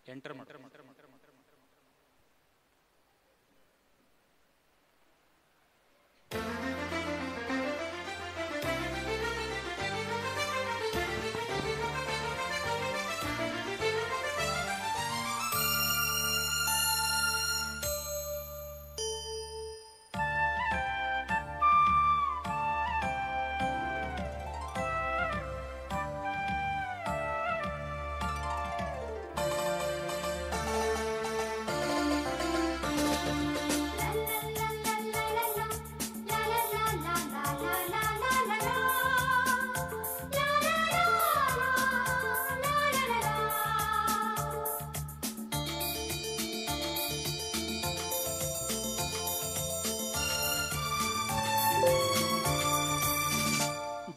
Enter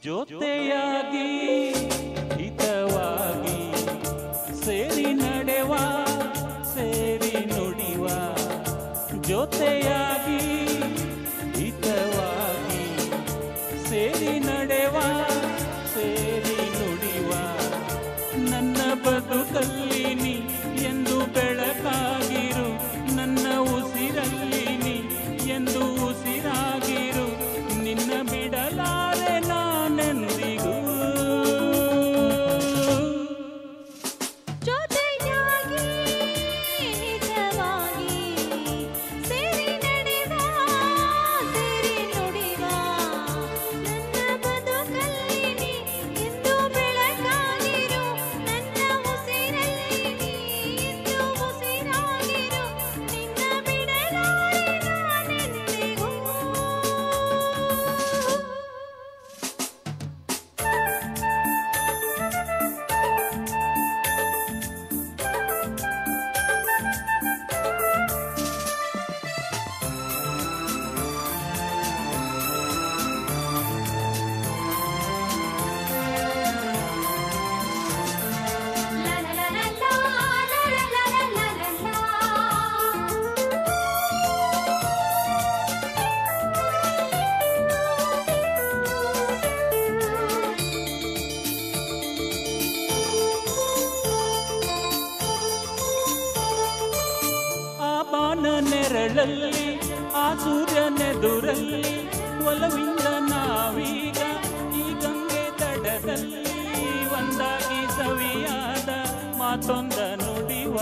ಜೊತೆಯಾಗಿ ಹಿತವಾಗಿ ಸೇರಿ ನಡೆವ ಸೇರಿ ನುಡಿವ ಜೊತೆಯಾಗಿ ಹಿತವಾಗಿ ಸೇರಿ ನಡೆವ ಸೇರಿ ನುಡಿವ ನನ್ನ ಬದುಕಲ್ಲಿ ನೀ ಎಂದು ಬೆಳಕಾಗಿರು ನನ್ನ ಉಸಿರಲ್ಲಿ ನೀ ಎಂದು ಉಸಿರಾಗಿರು ನಿನ್ನ ಬಿಡಲಾರೆ ನಾನೆಂದಿಗೂ ಜೊತೆಯಾಗಿ ಹಿತವಾಗಿ ಸೇರಿ ನಡೆವ ಸೇರಿ ನುಡಿವ ನನ್ನ ಬದುಕಲ್ಲಿ ನೀ ಎಂದು ಬೆಳಕಾಗಿರು ನನ್ನ ಉಸಿರಲ್ಲಿ ನೀ ಎಂದು ಉಸಿರಾಗಿರು ನಿನ್ನ ಬಿಡಲಾರೆ ನಾನೆಂದಿಗೂ ನೆರಳಲ್ಲಿ ಆ ಸೂರ್ಯನೆದುರಲ್ಲಿ ಒಲವಿಂದ ನಾವೀಗ ಈ ಗಂಗೆ ತಡದಲ್ಲಿ ಒಂದಾಗಿ ಸವಿಯಾದ ಮಾತೊಂದ ನುಡಿವ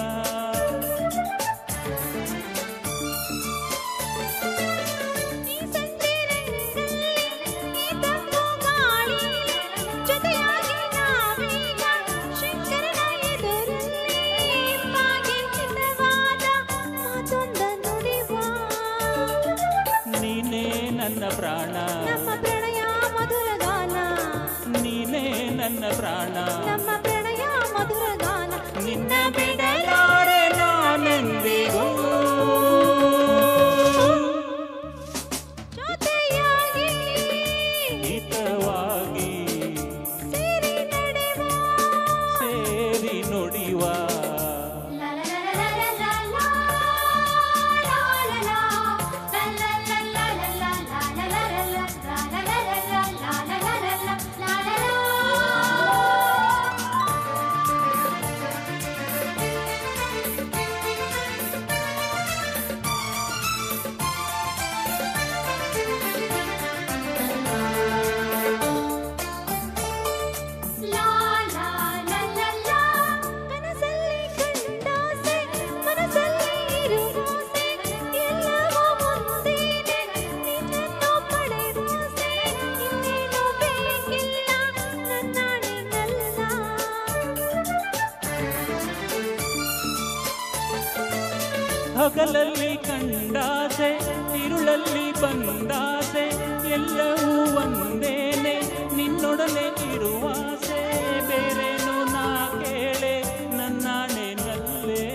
ನನ್ನ ಪ್ರಾಣ ನಮ್ಮ ಪ್ರಣಯ ಮಧುರ ಗಾನ ನೀನೇ ನನ್ನ ಪ್ರಾಣ ನಮ್ಮ ಪ್ರಣಯ ಮಧುರ ಗಾನ ನಿನ್ನ ಬಿಡಲಾರೆ ನಾನೆಂದಿಗೂ ಜೊತೆಯಾಗಿ ಹಿತವಾಗಿ ಸೇರಿ ನಡೆವ ಸೇರಿ ನುಡಿವ ಹಗಲಲ್ಲಿ ಕಂಡಾಸೆ ഇരുಳಲ್ಲಿ ಬಂದಾಸೆ ಎಲ್ಲವೂ ಒಂದೇನೆ ನಿನ್ನೊಡನೆ ಇರುವಾಸೆ ಬೇರೇನು ನಾ ಕೇಳೆ ನನ್ನಾಣೆನಲ್ಲೇ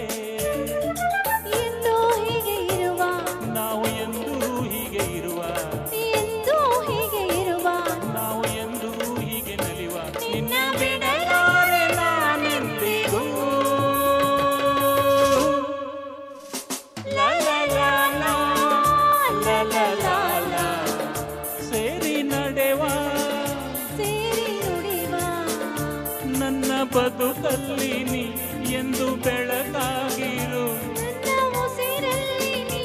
ಎಂದು ಹೀಗೆ ಇರುವ ನಾವು ಎಂದೂ ಹೀಗೆ ಇರುವ ಎಂದು ಹೀಗೆ ಇರುವ ನಾವು ಎಂದೂ ಹೀಗೆ ನಲಿವ ನಿನ್ನ ಬಿಡಲಾರೆ ನಾನೆಂದಿಗೂ ಸೇರಿ ನಡೆವ ಸೇರಿ ನುಡಿವ ನನ್ನ ಬದುಕಲ್ಲಿ ನೀ ಎಂದು ಬೆಳಕಾಗಿರು ನನ್ನ ಉಸಿರಲ್ಲಿ ನೀ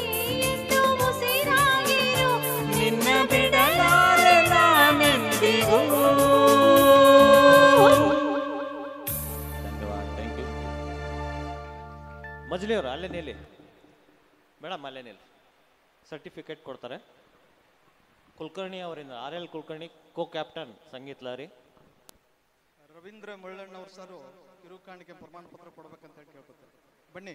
ಎಂದು ಉಸಿರಾಗಿರು ನಿನ್ನ ಬಿಡಲಾರೆ ನಾನೆಂದಿಗೂ. ಧನ್ಯವಾದ, ಥ್ಯಾಂಕ್ ಯು. ಮಜ್ಲಿಯವರು ಅಲ್ಲೇ ನಿಲ್ಲಿ ಮೇಡಮ್, ಅಲ್ಲೇ ನಿಲ್ಲಿ. ಸರ್ಟಿಫಿಕೇಟ್ ಕೊಡ್ತಾರೆ ಕುಲಕರ್ಣಿ ಅವರಿಂದ. RL ಕುಲಕರ್ಣಿ, ಕೋ ಕ್ಯಾಪ್ಟನ್ ಸಂಗೀತ್ ಲಾರಿ. ರವೀಂದ್ರ ಮುಳ್ಳಣ್ಣವ್ರ ಸರ್ ಕಿರುಕಾಣಿಕೆ ಪ್ರಮಾಣ ಪತ್ರ ಕೊಡ್ಬೇಕಂತ ಹೇಳಿ ಕೇಳ್ಕೊತಾರೆ. ಬನ್ನಿ.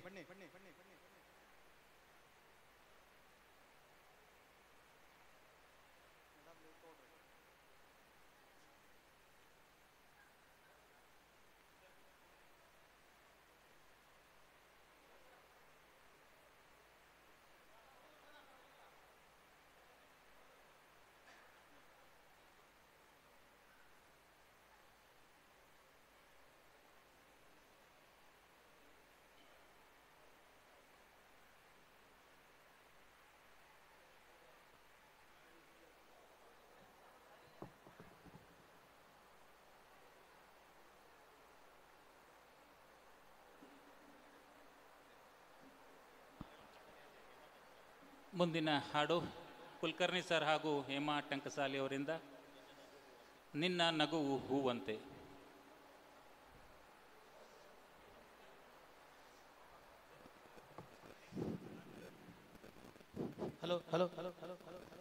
ಮುಂದಿನ ಹಾಡು ಕುಲಕರ್ಣಿ ಸರ್ ಹಾಗೂ ಹೇಮಾ ಟಂಕಸಾಲಿ ಅವರಿಂದ ನಿನ್ನ ನಗುವು ಹೂವಂತೆ. Hello hello hello hello hello.